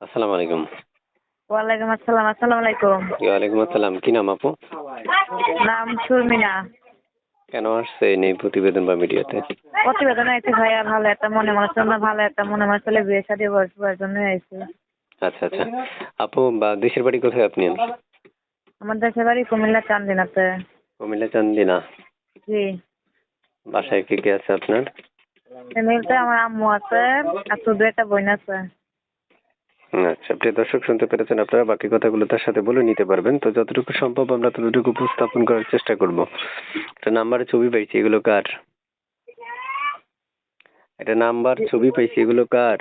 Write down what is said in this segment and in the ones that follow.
আসসালামু আলাইকুম। ওয়ালাইকুম আসসালাম। আসসালামু আলাইকুম। ওয়ালাইকুম আসসালাম। কি নাম আপু? নাম সুরমিনা। কেন আসছেন এই প্রতিবেদন বা মিডিয়াতে? প্রতিবেদন আইছি ভাইয়া, ভালো একটা মনে জন্য, ভালো একটা মনে ছেলে বিয়ে শাদী বসবার জন্য আইছি। আচ্ছা আচ্ছা। আপু বা দেশের বাড়ি কোথায় আপনি? আমার দেশের বাড়ি কুমিল্লা চান্দিনাতে। কুমিল্লা চান্দিনা। জি। বাসায় কে কে আছে আপনার? ফ্যামিলিতে আমার আম্মু আছে আর শুধু একটা বোন আছে। আচ্ছা, প্রিয় দর্শক শুনতে পেরেছেন আপনারা, বাকি কথাগুলো তার সাথে বলে নিতে পারবেন। তো যতটুকু সম্ভব আমরা ততটুকু উপস্থাপন করার চেষ্টা করব। একটা নাম্বারে ছবি পাইছি, এগুলো কার? একটা নাম্বার ছবি পাইছি, এগুলো কার?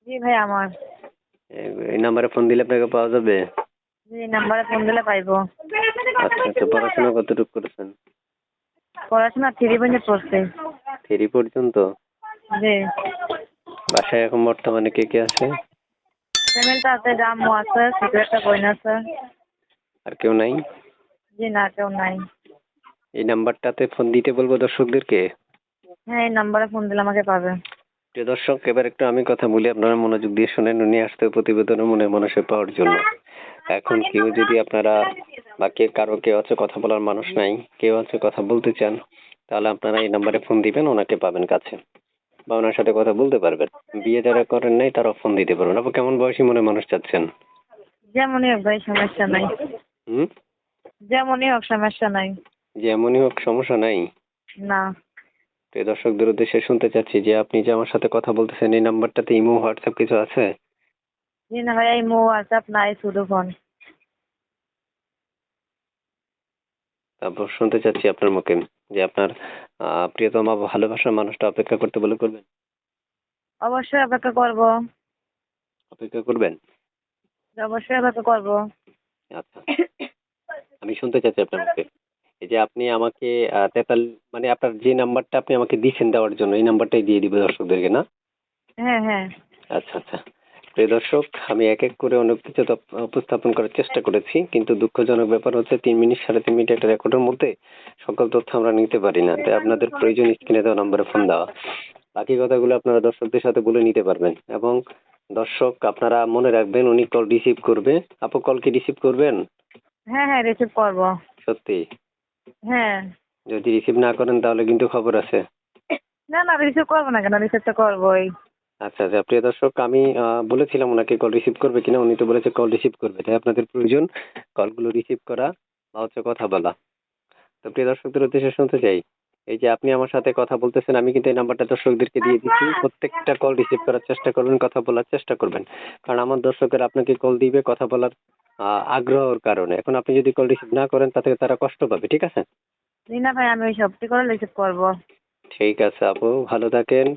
জি ভাই আমার। এই নাম্বারে ফোন দিলে আপনাকে পাওয়া যাবে? জি, নাম্বারে ফোন দিলে পাইবো। আচ্ছা আচ্ছা। পড়াশোনা কতটুকু করেছেন? পড়াশোনা 3 পর্যন্ত পড়ছি। 3 পর্যন্ত? জি। বাসায় এখন বর্তমানে কে কে আছে? ফ্যামিলিতে আছে যে আম্মু আছে, শুধু একটা বোন আছে। আর কেউ নাই? জি না, কেউ নাই। এই নাম্বারটাতে ফোন দিতে বলবো দর্শকদেরকে? হ্যাঁ, এই নাম্বারে ফোন দিলে আমাকে পাবে। প্রিয় দর্শক, এবার একটু আমি কথা বলি, আপনারা মনোযোগ দিয়ে শোনেন। উনি আসতে প্রতিবেদনে মনে মানুষের পাওয়ার জন্য। এখন কেউ যদি আপনারা বা কেউ আছে কথা বলার মানুষ নাই, কেউ আছে কথা বলতে চান, তাহলে আপনারা এই নাম্বারে ফোন দিবেন, ওনাকে পাবেন কাছে বা ওনার সাথে কথা বলতে পারবেন। বিয়ে যারা করেন নাই তারা ফোন দিতে পারবেন। আপনি কেমন বয়সী মনে মানুষ চাচ্ছেন? যেমনই হোক ভাই, সমস্যা নাই। হুম? যেমনই হোক, সমস্যা নাই। যেমনই হোক, সমস্যা নাই। না। প্রিয় দর্শকদের উদ্দেশ্যে শুনতে চাচ্ছি যে আপনি যে আমার সাথে কথা বলতেছেন, এই নাম্বারটাতে ইমো হোয়াটসঅ্যাপ কিছু আছে? জি না ভাই, এই হোয়াটসঅ্যাপ নাই, শুধু ফোন। তারপর শুনতে চাচ্ছি আপনার মুখে যে আপনার প্রিয়তমা বা ভালোবাসার মানুষটা অপেক্ষা করতে বলে করবেন? অবশ্যই অপেক্ষা করবো। অপেক্ষা করবেন? অবশ্যই অপেক্ষা করবো। আচ্ছা, আমি শুনতে চাচ্ছি আপনার মুখে এই যে আপনি আমাকে মানে আপনার যে নাম্বারটা আপনি আমাকে দিয়েছেন দেওয়ার জন্য, এই নাম্বারটাই দিয়ে দিবে দর্শকদেরকে, না? হ্যাঁ হ্যাঁ। আচ্ছা আচ্ছা। প্রিয় দর্শক, আমি এক এক করে অনেক কিছু উপস্থাপন করার চেষ্টা করেছি, কিন্তু দুঃখজনক ব্যাপার হচ্ছে 3 মিনিট 3.5 মিনিট একটা রেকর্ডের মধ্যে সকল তথ্য আমরা নিতে পারি না। তাই আপনাদের প্রয়োজন স্ক্রিনে দেওয়া নাম্বারে ফোন দেওয়া। বাকি কথাগুলো আপনারা দর্শকদের সাথে বলে নিতে পারবেন। এবং দর্শক আপনারা মনে রাখবেন, উনি কল রিসিভ করবে। আপু, কল কি রিসিভ করবেন? হ্যাঁ হ্যাঁ, রিসিভ করবো। সত্যি? হ্যাঁ। যদি রিসিভ না করেন তাহলে কিন্তু খবর আছে। না না, রিসিভ করবো না কেন, রিসিভ তো করবোই। আচ্ছা আচ্ছা। প্রিয় দর্শক, আমি বলেছিলাম ওনাকে কল রিসিভ করবে কিনা, উনি তো বলেছে কল রিসিভ করবে। তাই আপনাদের প্রয়োজন কলগুলো রিসিভ করা বা হচ্ছে কথা বলা। তো প্রিয় দর্শকদের উদ্দেশ্যে শুনতে চাই, এই যে আপনি আমার সাথে কথা বলতেছেন, আমি কিন্তু এই নাম্বারটা দর্শকদেরকে দিয়ে দিচ্ছি। প্রত্যেকটা কল রিসিভ করার চেষ্টা করবেন, কথা বলার চেষ্টা করবেন। কারণ আমার দর্শকের আপনাকে কল দিবে কথা বলার আগ্রহের কারণে। এখন আপনি যদি কল রিসিভ না করেন তাতে তারা কষ্ট পাবে, ঠিক আছে? জি না ভাই, আমি ওই সবটি করে রিসিভ করবো। ঠিক আছে আপু, ভালো থাকেন।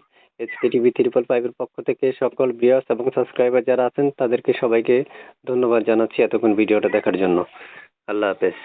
এসকে টিভি 555 এর পক্ষ থেকে সকল ভিউয়ার্স এবং সাবস্ক্রাইবার যারা আছেন তাদেরকে সবাইকে ধন্যবাদ জানাচ্ছি এতক্ষণ ভিডিওটা দেখার জন্য। আল্লাহ হাফেজ।